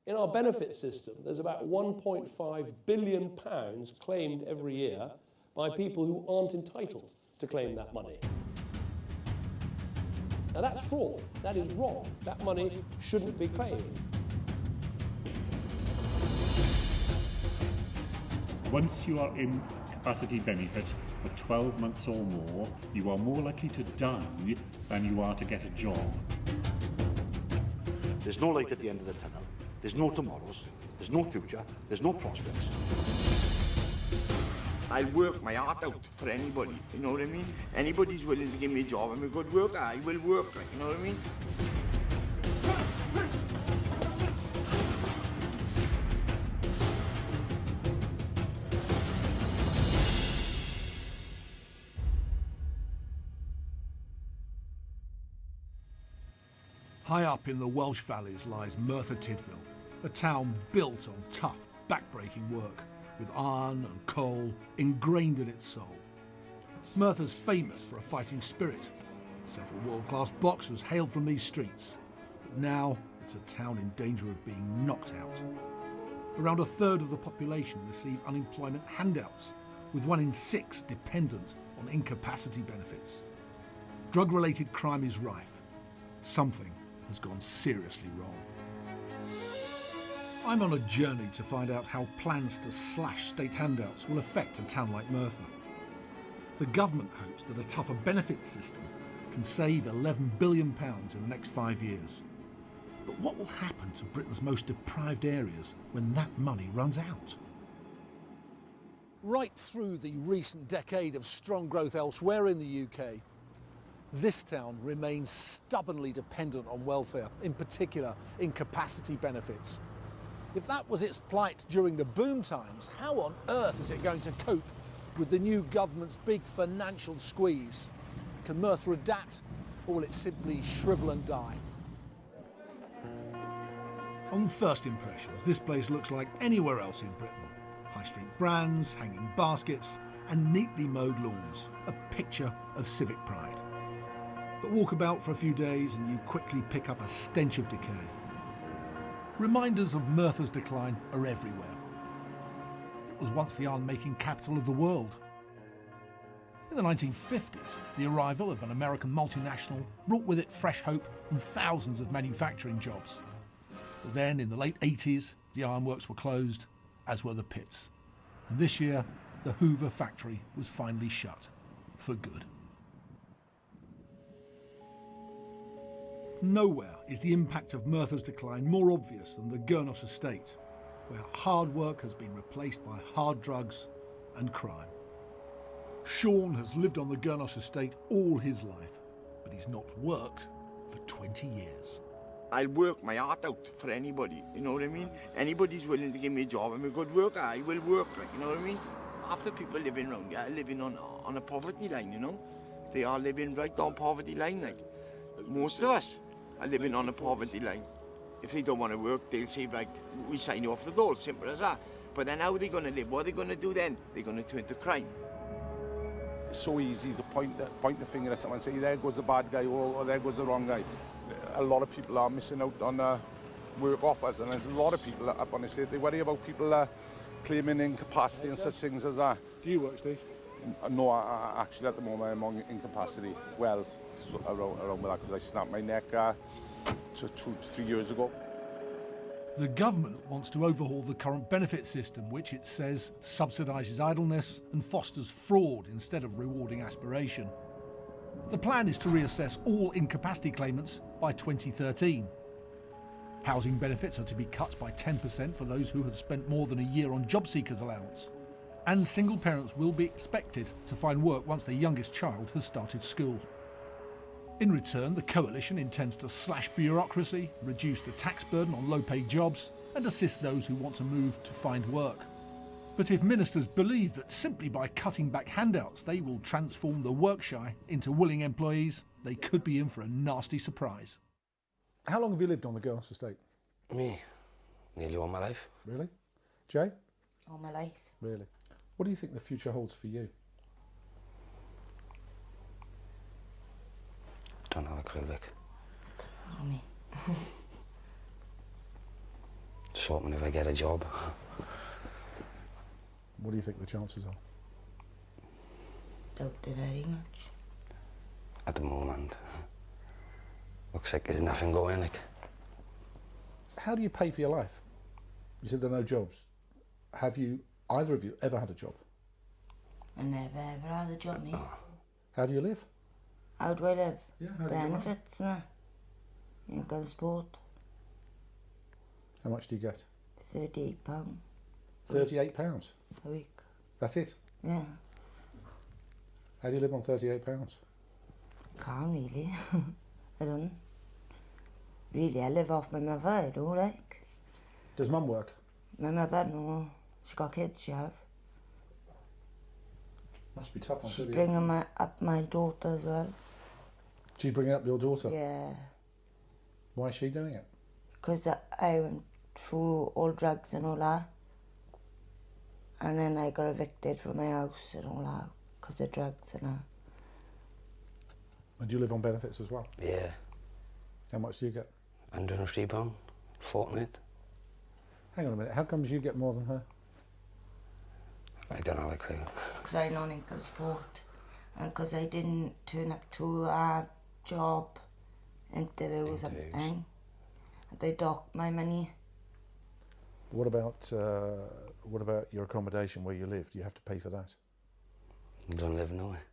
In our benefit system, there's about £1.5 billion claimed every year by people who aren't entitled to claim that money. Now that's fraud, that is wrong. That money shouldn't be claimed. Once you are in capacity benefit for 12 months or more, you are more likely to die than you are to get a job. There's no light at the end of the tunnel. There's no tomorrows. There's no future. There's no prospects. I'll work my heart out for anybody, you know what I mean? Anybody's willing to give me a job, I'm a good worker, I will work, like, you know what I mean? High up in the Welsh valleys lies Merthyr Tydfil, a town built on tough, back-breaking work, with iron and coal ingrained in its soul. Merthyr's famous for a fighting spirit. Several world-class boxers hailed from these streets. But now it's a town in danger of being knocked out. Around a third of the population receive unemployment handouts, with 1 in 6 dependent on incapacity benefits. Drug-related crime is rife. Something has gone seriously wrong. I'm on a journey to find out how plans to slash state handouts will affect a town like Merthyr. The government hopes that a tougher benefits system can save £11 billion in the next 5 years. But what will happen to Britain's most deprived areas when that money runs out? Right through the recent decade of strong growth elsewhere in the UK, this town remains stubbornly dependent on welfare, in particular incapacity benefits. If that was its plight during the boom times, how on earth is it going to cope with the new government's big financial squeeze? Can Merthyr adapt, or will it simply shrivel and die? On first impressions, this place looks like anywhere else in Britain. High street brands, hanging baskets, and neatly mowed lawns, a picture of civic pride. But walk about for a few days and you quickly pick up a stench of decay. Reminders of Merthyr's decline are everywhere. It was once the iron-making capital of the world. In the 1950s, the arrival of an American multinational brought with it fresh hope and thousands of manufacturing jobs. But then, in the late 80s, the ironworks were closed, as were the pits. And this year, the Hoover factory was finally shut, for good. Nowhere is the impact of Merthyr's decline more obvious than the Gurnos estate, where hard work has been replaced by hard drugs and crime. Sean has lived on the Gurnos estate all his life, but he's not worked for 20 years. I'll work my heart out for anybody, you know what I mean? Anybody's willing to give me a job, I'm a good worker, I will work, like, you know what I mean? Half the people living around here are living on a poverty line, you know? They are living right on poverty line, like. Most of us are living on a poverty line. If they don't want to work, they'll say, right, we sign you off the dole, simple as that. But then how are they going to live? What are they going to do then? They're going to turn to crime. It's so easy to point the finger at someone and say, there goes the bad guy, or there goes the wrong guy. A lot of people are missing out on work offers, and there's a lot of people up on the estate. They worry about people claiming incapacity and such things as that. Do you work, Steve? No, actually at the moment I'm on incapacity. Well, around with that because I snapped my neck 3 years ago. The government wants to overhaul the current benefit system, which it says subsidises idleness and fosters fraud instead of rewarding aspiration. The plan is to reassess all incapacity claimants by 2013. Housing benefits are to be cut by 10% for those who have spent more than a year on job seekers allowance. And single parents will be expected to find work once their youngest child has started school. In return, the coalition intends to slash bureaucracy, reduce the tax burden on low-paid jobs, and assist those who want to move to find work. But if ministers believe that simply by cutting back handouts they will transform the work-shy into willing employees, they could be in for a nasty surprise. How long have you lived on the Gurnos estate? Me? Nearly all my life. Really? Jay? All my life. Really? What do you think the future holds for you? Don't have a clue, Vic. Oh, me. just hoping if I get a job. What do you think the chances are? Doubt it very much. At the moment, looks like there's nothing going, like. How do you pay for your life? You said there are no jobs. Have you, either of you, ever had a job? I never ever had a job, me. How do you live? How do I live? Yeah, how do you live? Benefits, no. Income support. How much do you get? £38. £38 a week. That's it? Yeah. How do you live on £38? Can't really. I don't. Really, I live off my mother, I do, like. Does Mum work? My mother, no. She got kids, she have. Must be tough on She's 38. bringing up my daughter as well. She's bringing up your daughter? Yeah. Why is she doing it? Because I went through all drugs and all that. And then I got evicted from my house and all that because of drugs and that. And do you live on benefits as well? Yeah. How much do you get? £103 fortnight. Hang on a minute, how comes you get more than her? I don't have a clue. Because I non income support and because I didn't turn up to a job interview or something. And they docked my money. What about your accommodation where you live? Do you have to pay for that? I don't live nowhere.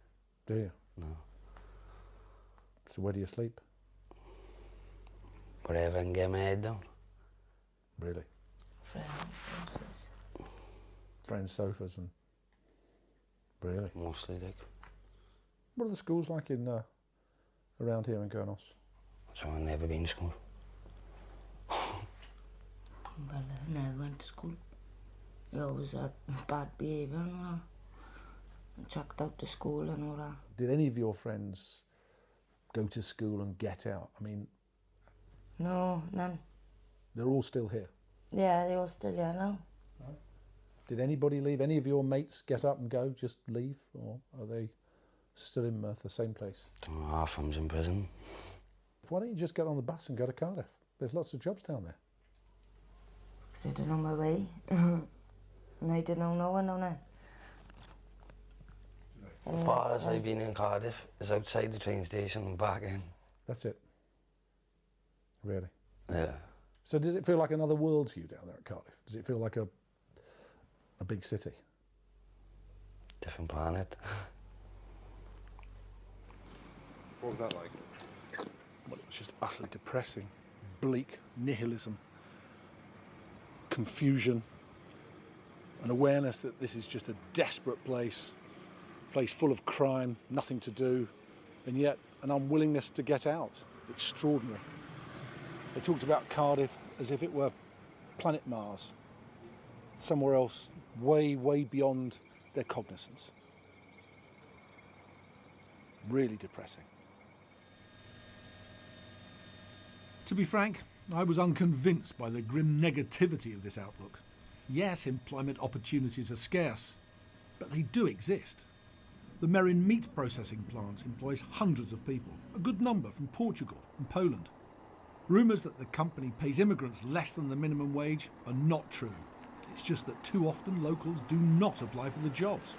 Do you? No. So where do you sleep? Wherever I can get my head down. Really? Friends' sofas and... Really? Mostly, like. What are the schools like in around here in Gurnos? So I've never been to school. Well, I never went to school. I always had bad behaviour and all that. And chucked out to school and all that. Did any of your friends go to school and get out? I mean... No, none. They're all still here? Yeah, they're all still here now. Right. Did anybody leave? Any of your mates get up and go, just leave? Or are they still in Merthyr, same place? Half of them's in prison. Why don't you just get on the bus and go to Cardiff? There's lots of jobs down there. Because I didn't know my way. And I didn't know no one down there. As far as I've been in Cardiff is outside the train station and back in. That's it? Really? Yeah. So does it feel like another world to you down there at Cardiff? Does it feel like a big city? Different planet. What was that like? Well, it was just utterly depressing. Bleak, nihilism, confusion, an awareness that this is just a desperate place full of crime, nothing to do, and yet an unwillingness to get out. Extraordinary. They talked about Cardiff as if it were planet Mars, somewhere else, way, way beyond their cognizance. Really depressing. To be frank, I was unconvinced by the grim negativity of this outlook. Yes, employment opportunities are scarce, but they do exist. The Merthyr meat processing plant employs hundreds of people, a good number from Portugal and Poland. Rumours that the company pays immigrants less than the minimum wage are not true. It's just that too often locals do not apply for the jobs.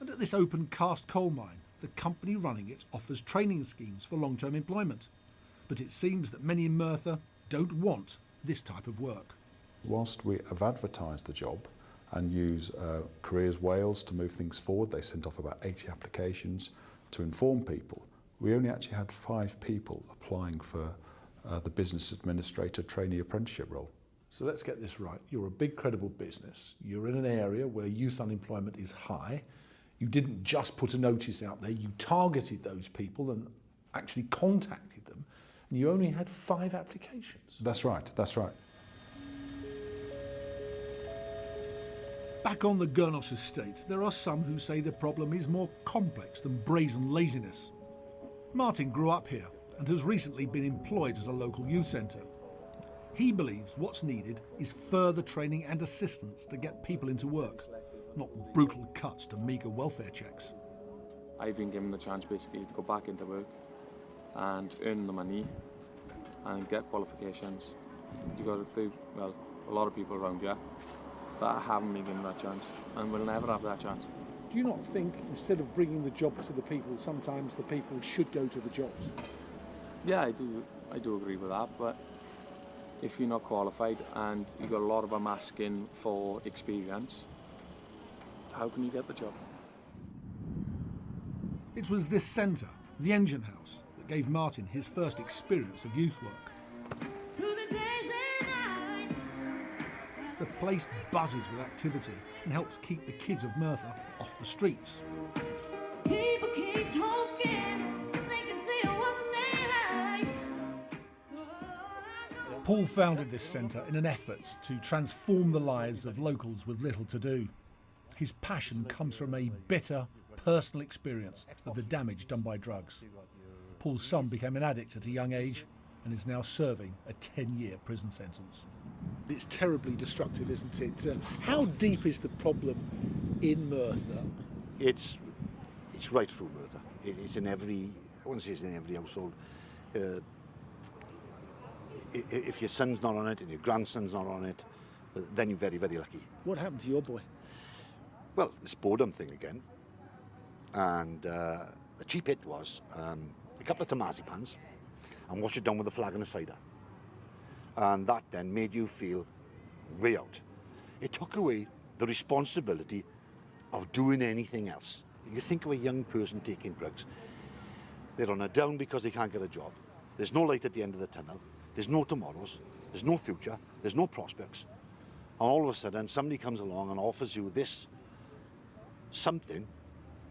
And at this open cast coal mine, the company running it offers training schemes for long-term employment. But it seems that many in Merthyr don't want this type of work. Whilst we have advertised the job and use Careers Wales to move things forward, they sent off about 80 applications to inform people. We only actually had 5 people applying for the business administrator trainee apprenticeship role. So let's get this right. You're a big, credible business. You're in an area where youth unemployment is high. You didn't just put a notice out there, you targeted those people and actually contacted them, and you only had 5 applications. That's right, that's right. Back on the Gurnos estate, there are some who say the problem is more complex than brazen laziness. Martin grew up here and has recently been employed as a local youth centre. He believes what's needed is further training and assistance to get people into work, not brutal cuts to meagre welfare checks. I've been given the chance basically to go back into work and earn the money and get qualifications you got a lot of people around you that haven't been given that chance and will never have that chance. Do you not think instead of bringing the jobs to the people, sometimes the people should go to the jobs? Yeah, I do agree with that, but if you're not qualified and you've got a lot of them asking for experience, how can you get the job? It was this centre, the engine house, that gave Martin his first experience of youth work. The place buzzes with activity and helps keep the kids of Merthyr off the streets. People keep talking, they can see what they like. Paul founded this centre in an effort to transform the lives of locals with little to do. His passion comes from a bitter, personal experience of the damage done by drugs. Paul's son became an addict at a young age and is now serving a 10-year prison sentence. It's terribly destructive, isn't it? How deep is the problem in Merthyr? It's right through Merthyr. It's in every, I wouldn't say it's in every household. If your son's not on it and your grandson's not on it, then you're very, very lucky. What happened to your boy? Well, this boredom thing again. And the cheap hit was a couple of tomazepans and wash it down with a flag and a cider. And that then made you feel way out. It took away the responsibility of doing anything else. You think of a young person taking drugs, they're on a down because they can't get a job. There's no light at the end of the tunnel. There's no tomorrows. There's no future. There's no prospects. And all of a sudden, somebody comes along and offers you this something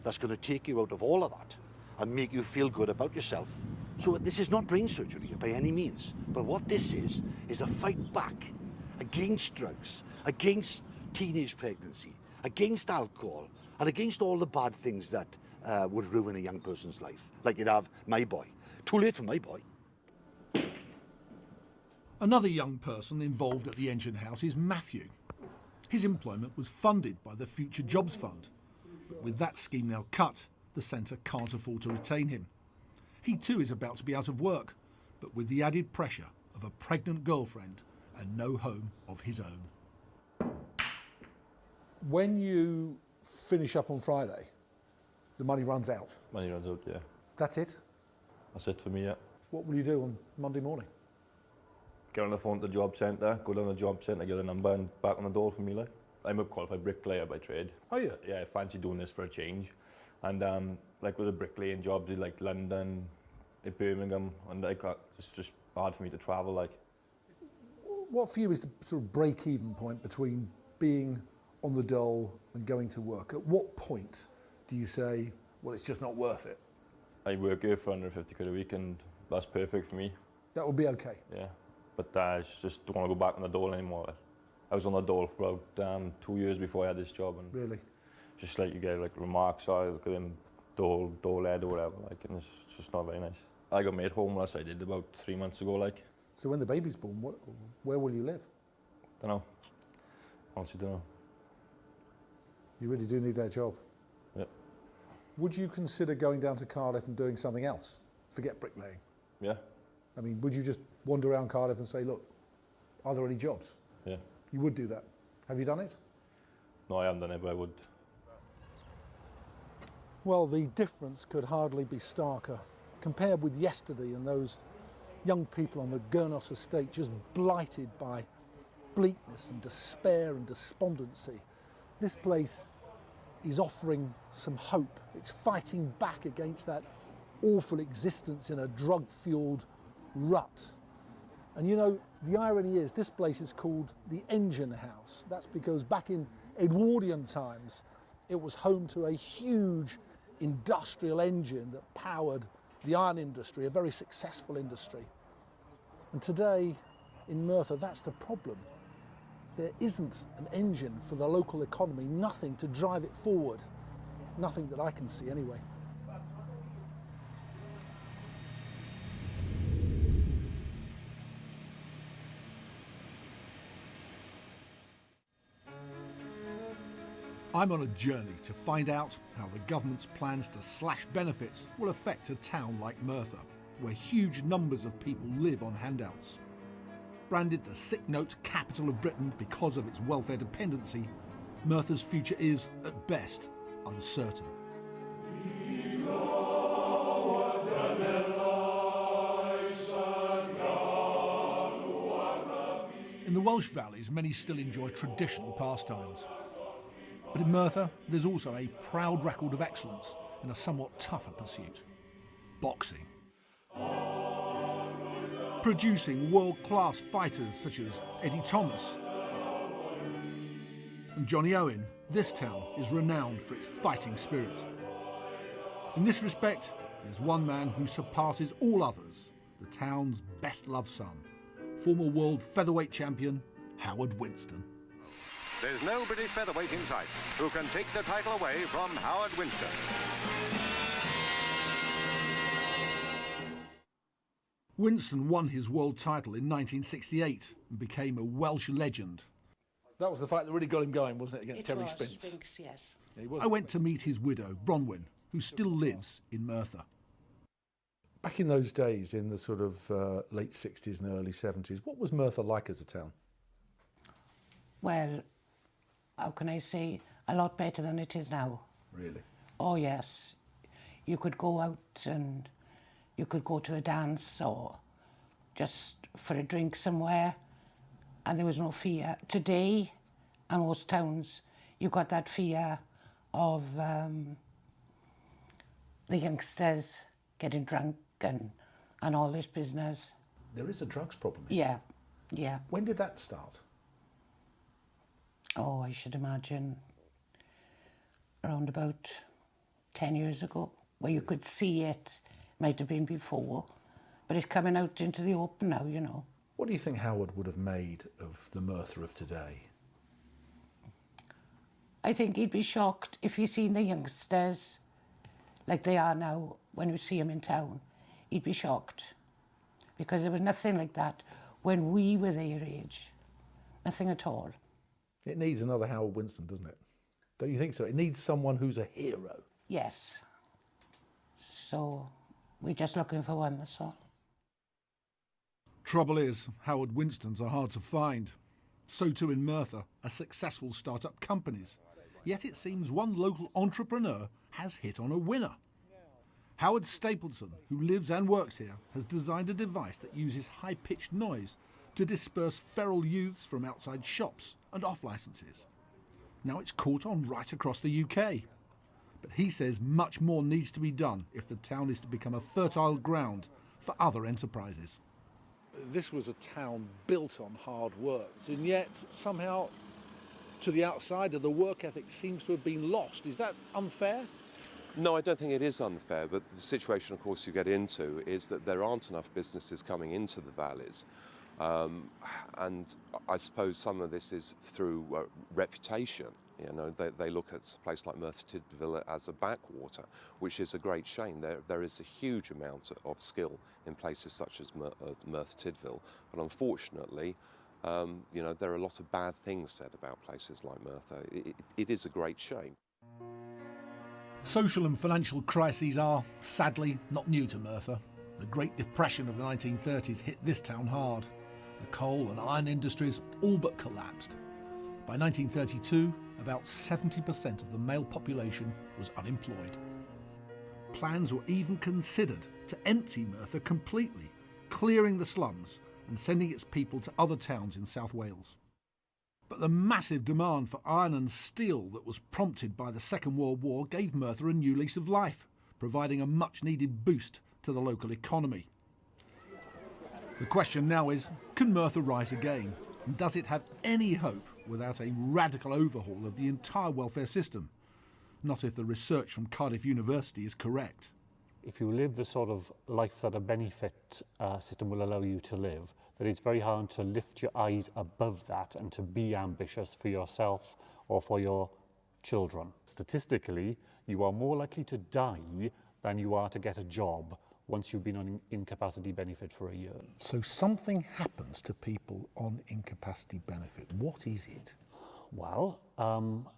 that's going to take you out of all of that and make you feel good about yourself. So this is not brain surgery by any means, but what this is a fight back against drugs, against teenage pregnancy, against alcohol, and against all the bad things that would ruin a young person's life, like you'd have my boy. Too late for my boy. Another young person involved at the engine house is Matthew. His employment was funded by the Future Jobs Fund, but with that scheme now cut, the centre can't afford to retain him. He too is about to be out of work, but with the added pressure of a pregnant girlfriend and no home of his own. When you finish up on Friday, the money runs out. Money runs out, yeah. That's it? That's it for me, yeah. What will you do on Monday morning? Get on the phone to the job centre, go down to the job centre, get a number and back on the door for me, like. I'm a qualified bricklayer by trade. Oh, yeah? Yeah, I fancy doing this for a change. And like with the bricklaying jobs in like London, in Birmingham, and like it's just hard for me to travel, like. What for you is the sort of break-even point between being on the dole and going to work? At what point do you say, well, it's just not worth it? I work here for 150 quid a week and that's perfect for me. That would be okay? Yeah, but I just don't want to go back on the dole anymore. Like. I was on the dole for about 2 years before I had this job. And really? Just like you get like remarks, oh, look at him, dole head or whatever, like, and it's just not very nice. I got made homeless, I did about 3 months ago, like. So when the baby's born, where will you live? Don't know. Honestly, don't know. You really do need that job. Yep. Would you consider going down to Cardiff and doing something else? Forget bricklaying. Yeah. I mean, would you just wander around Cardiff and say, look, are there any jobs? Yeah. You would do that. Have you done it? No, I haven't done it, but I would. Well, the difference could hardly be starker. Compared with yesterday and those young people on the Gurnos estate just blighted by bleakness and despair and despondency, this place is offering some hope. It's fighting back against that awful existence in a drug-fueled rut. And you know, the irony is this place is called the Engine House. That's because back in Edwardian times, it was home to a huge industrial engine that powered the iron industry, a very successful industry. And today in Merthyr, that's the problem. There isn't an engine for the local economy, nothing to drive it forward. Nothing that I can see anyway. I'm on a journey to find out how the government's plans to slash benefits will affect a town like Merthyr, where huge numbers of people live on handouts. branded the sick note capital of Britain because of its welfare dependency, Merthyr's future is, at best, uncertain. In the Welsh valleys, many still enjoy traditional pastimes. But in Merthyr, there's also a proud record of excellence in a somewhat tougher pursuit: boxing. Producing world-class fighters such as Eddie Thomas and Johnny Owen, this town is renowned for its fighting spirit. In this respect, there's one man who surpasses all others, the town's best-loved son, former world featherweight champion Howard Winston. There's no British featherweight in sight who can take the title away from Howard Winston. Winston won his world title in 1968 and became a Welsh legend. That was the fight that really got him going, wasn't it, against Terry Spinks? Spinks, yes. I went to meet his widow, Bronwyn, who still lives in Merthyr. Back in those days, in the sort of late 60s and early 70s, what was Merthyr like as a town? Well, how can I say, a lot better than it is now. Really? Oh yes. You could go out and you could go to a dance or just for a drink somewhere and there was no fear. Today, in most towns, you got that fear of the youngsters getting drunk and all this business. There is a drugs problem here. Yeah, yeah. When did that start? Oh, I should imagine around about 10 years ago, where you could see it. Might have been before, but it's coming out into the open now, you know. What do you think Howard would have made of the Merthyr of today? I think he'd be shocked if he seen the youngsters like they are now when you see them in town. He'd be shocked because there was nothing like that when we were their age. Nothing at all. It needs another Howard Winston, doesn't it? Don't you think so? It needs someone who's a hero. Yes. So we're just looking for one, that's all. Trouble is, Howard Winstons are hard to find. So too in Merthyr are successful start-up companies. Yet it seems one local entrepreneur has hit on a winner. Howard Stapleton, who lives and works here, has designed a device that uses high-pitched noise to disperse feral youths from outside shops and off licences. Now it's caught on right across the UK. But he says much more needs to be done if the town is to become a fertile ground for other enterprises. This was a town built on hard work, and yet somehow to the outsider the work ethic seems to have been lost. Is that unfair? No, I don't think it is unfair, but the situation, of course, you get into is that there aren't enough businesses coming into the valleys. And I suppose some of this is through reputation. You know, they look at a place like Merthyr Tydfil as a backwater, which is a great shame. There is a huge amount of skill in places such as Merthyr Tydfil, but unfortunately, you know, there are a lot of bad things said about places like Merthyr. It is a great shame. Social and financial crises are, sadly, not new to Merthyr. The Great Depression of the 1930s hit this town hard. The coal and iron industries all but collapsed. By 1932, about 70% of the male population was unemployed. Plans were even considered to empty Merthyr completely, clearing the slums and sending its people to other towns in South Wales. But the massive demand for iron and steel that was prompted by the Second World War gave Merthyr a new lease of life, providing a much-needed boost to the local economy. The question now is, can Merthyr rise again? And does it have any hope without a radical overhaul of the entire welfare system? Not if the research from Cardiff University is correct. If you live the sort of life that a benefit system will allow you to live, then it's very hard to lift your eyes above that and to be ambitious for yourself or for your children. Statistically, you are more likely to die than you are to get a job once you've been on incapacity benefit for a year. So something happens to people on incapacity benefit. What is it? Well,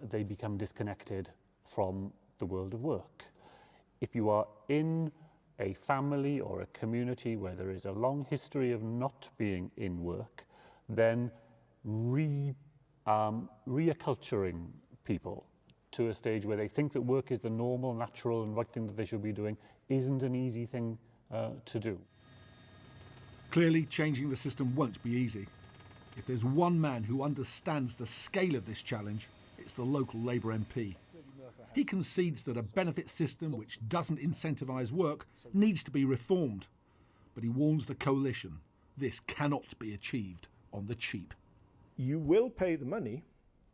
they become disconnected from the world of work. If you are in a family or a community where there is a long history of not being in work, then reacculturing people to a stage where they think that work is the normal, natural and right thing that they should be doing isn't an easy thing to do. Clearly, changing the system won't be easy. If there's one man who understands the scale of this challenge, it's the local Labour MP. He concedes that a benefit system which doesn't incentivise work needs to be reformed. But he warns the coalition this cannot be achieved on the cheap. You will pay the money.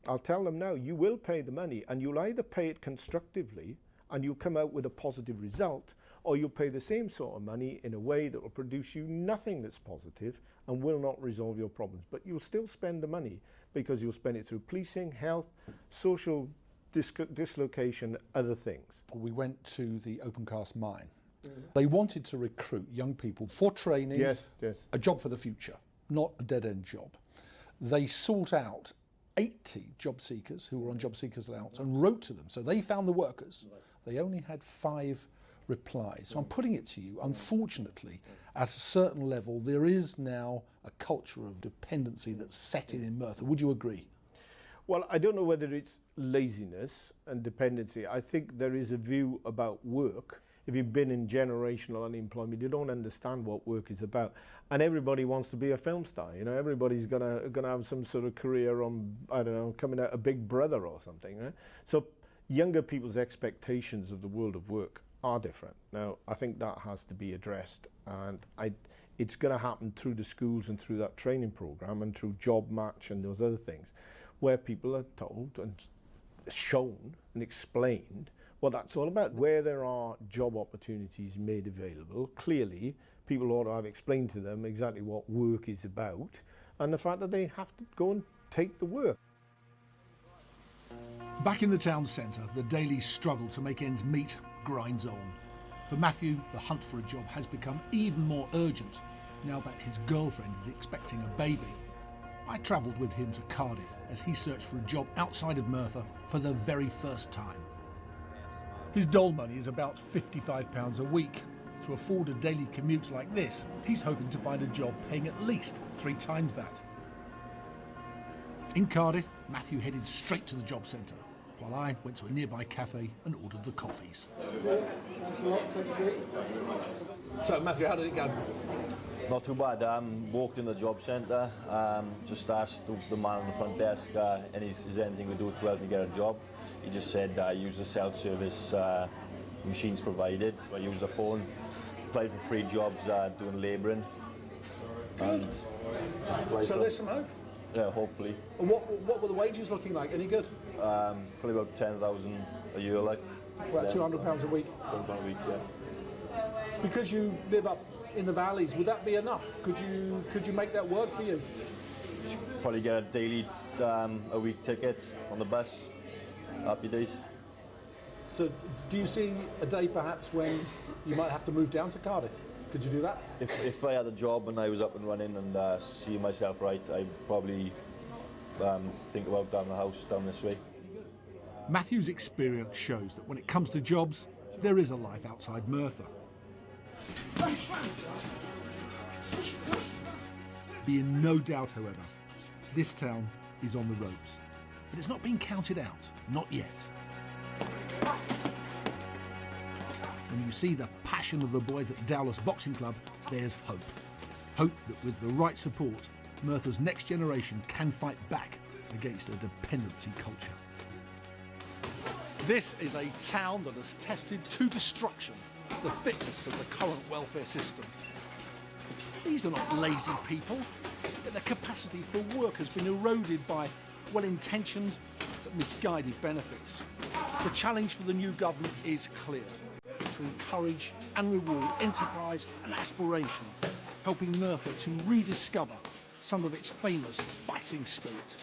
I'll tell them now, you will pay the money, and you'll either pay it constructively and you'll come out with a positive result, or you'll pay the same sort of money in a way that will produce you nothing that's positive and will not resolve your problems. But you'll still spend the money because you'll spend it through policing, health, social dislocation, other things. We went to the open cast mine. They wanted to recruit young people for training, yes. a job for the future, not a dead-end job. They sought out 80 job seekers who were on job seekers allowance and wrote to them. So they found the workers. They only had 5 replies. So I'm putting it to you, unfortunately, at a certain level, there is now a culture of dependency that's set in Merthyr. Would you agree? Well, I don't know whether it's laziness and dependency. I think there is a view about work. If you've been in generational unemployment, you don't understand what work is about. And everybody wants to be a film star. You know, everybody's gonna have some sort of career on, I don't know, coming out a Big Brother or something. Right? So younger people's expectations of the world of work are different. Now, I think that has to be addressed, and it's going to happen through the schools and through that training program and through Job Match and those other things, where people are told and shown and explained what that's all about. Where there are job opportunities made available, clearly people ought to have explained to them exactly what work is about and the fact that they have to go and take the work. Back in the town centre, the daily struggle to make ends meet grinds on. For Matthew, the hunt for a job has become even more urgent now that his girlfriend is expecting a baby. I travelled with him to Cardiff as he searched for a job outside of Merthyr for the very first time. His dole money is about £55 a week. To afford a daily commute like this, he's hoping to find a job paying at least 3 times that. In Cardiff, Matthew headed straight to the job centre, while I went to a nearby cafe and ordered the coffees. So, Matthew, how did it go? Not too bad. Walked in the job centre, just asked the man on the front desk, is there anything we do to help me get a job? He just said use the self-service machines provided. I used the phone, applied for 3 jobs doing labouring. Good. So there's some hope? Yeah, hopefully. And what were the wages looking like? Any good? Probably about 10,000 a year, like. About £200 a week? £200 a week, yeah. Because you live up in the valleys, would that be enough? Could you make that work for you? Probably get a daily, a week ticket on the bus. Happy days. So do you see a day perhaps when you might have to move down to Cardiff? Could you do that? If I had a job and I was up and running and see myself right, I'd probably think about having a house down this way. Matthew's experience shows that when it comes to jobs, there is a life outside Merthyr. Be in no doubt, however, this town is on the ropes. But it's not been counted out, not yet. When you see the passion of the boys at Dowless Boxing Club, there's hope. Hope that with the right support, Merthyr's next generation can fight back against a dependency culture. This is a town that has tested to destruction the fitness of the current welfare system. These are not lazy people, but their capacity for work has been eroded by well-intentioned but misguided benefits. The challenge for the new government is clear: to encourage and reward enterprise and aspiration, helping Merthyr to rediscover some of its famous fighting spirit.